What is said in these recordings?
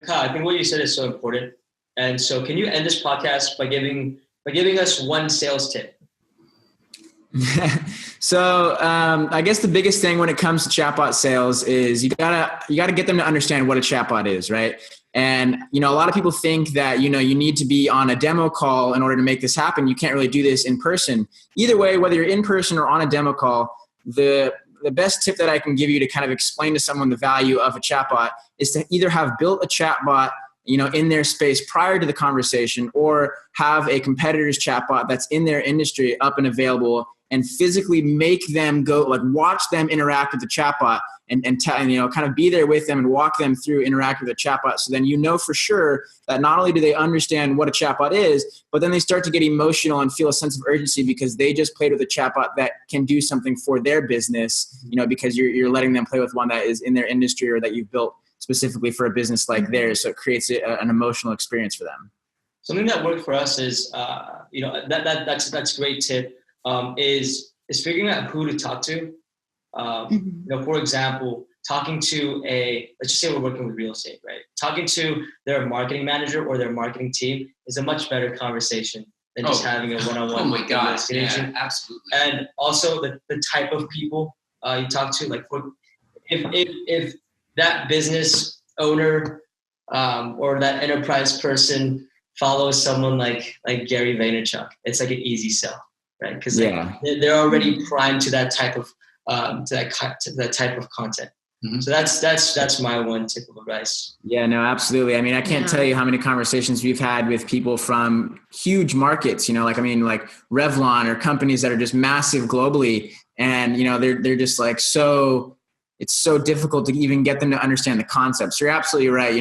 Kyle, I think what you said is so important. And so can you end this podcast by giving us one sales tip? So I guess the biggest thing when it comes to chatbot sales is you gotta get them to understand what a chatbot is, right? And a lot of people think that you need to be on a demo call in order to make this happen. You can't really do this in person. Either way, whether you're in person or on a demo call, the best tip that I can give you to kind of explain to someone the value of a chatbot is to either have built a chatbot in their space prior to the conversation, or have a competitor's chatbot that's in their industry up and available, and physically make them go, like watch them interact with the chatbot and kind of be there with them and walk them through interact with the chatbot. So then for sure that not only do they understand what a chatbot is, but then they start to get emotional and feel a sense of urgency because they just played with a chatbot that can do something for their business, because you're letting them play with one that is in their industry or that you've built specifically for a business like theirs. So it creates an emotional experience for them. Something that worked for us is, that's a great tip. Is figuring out who to talk to. For example, talking to let's just say we're working with real estate, right? Talking to their marketing manager or their marketing team is a much better conversation than just having a one-on-one. Oh my God, agent. Absolutely. And also the type of people you talk to, like if that business owner or that enterprise person follows someone like Gary Vaynerchuk, it's like an easy sell. Right, because they're already primed to that type of that type of content. Mm-hmm. So that's my one tip of advice. Yeah, no, absolutely. I mean, I can't tell you how many conversations we've had with people from huge markets. Like Revlon or companies that are just massive globally, and they're just like it's so difficult to even get them to understand the concepts. So you're absolutely right.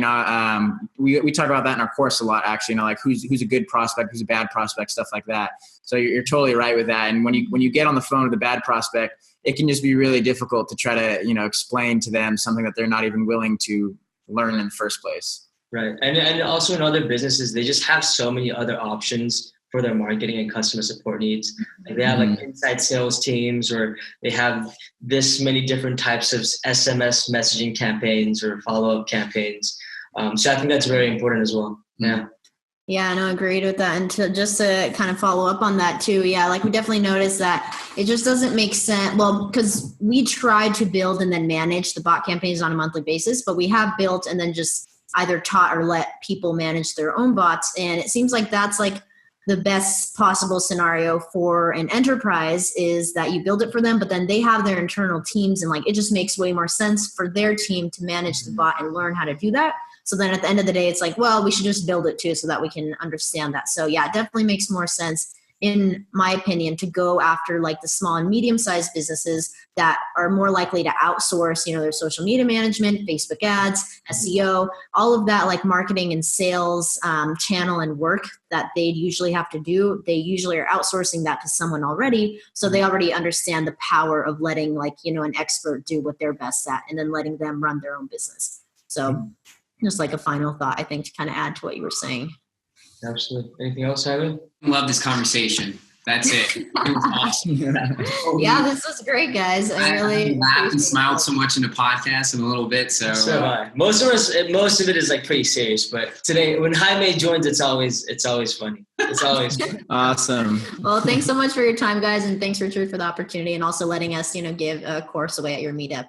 We talk about that in our course a lot, actually, like who's a good prospect, who's a bad prospect, stuff like that. So you're totally right with that. And when you get on the phone with a bad prospect, it can just be really difficult to try to, explain to them something that they're not even willing to learn in the first place. Right. And also in other businesses, they just have so many other options for their marketing and customer support needs. Like they have like inside sales teams, or they have this many different types of SMS messaging campaigns or follow-up campaigns. So I think that's very important as well. Yeah. Yeah, no, agreed with that. And just to kind of follow up on that too. Yeah. Like we definitely noticed that it just doesn't make sense. Well, because we tried to build and then manage the bot campaigns on a monthly basis, but we have built and then just either taught or let people manage their own bots. And it seems like that's like the best possible scenario for an enterprise, is that you build it for them, but then they have their internal teams, and like it just makes way more sense for their team to manage the bot and learn how to do that. So then at the end of the day, it's like, well, we should just build it too so that we can understand that. So yeah, it definitely makes more sense, in my opinion, to go after like the small and medium-sized businesses that are more likely to outsource, their social media management, Facebook ads, SEO, all of that, like marketing and sales channel and work that they usually have to do. They usually are outsourcing that to someone already. So they already understand the power of letting an expert do what they're best at, and then letting them run their own business. So just like a final thought, I think, to kind of add to what you were saying. Absolutely. Anything else, Ivan? Love this conversation. That's it. It was awesome. Yeah, this was great, guys. I really laughed and smiled so much in the podcast in a little bit. So most of it is like pretty serious, but today when Jaime joins, it's always funny. It's always funny. Awesome. Well, thanks so much for your time, guys, and thanks, Richard, for the opportunity, and also letting us, give a course away at your meetup.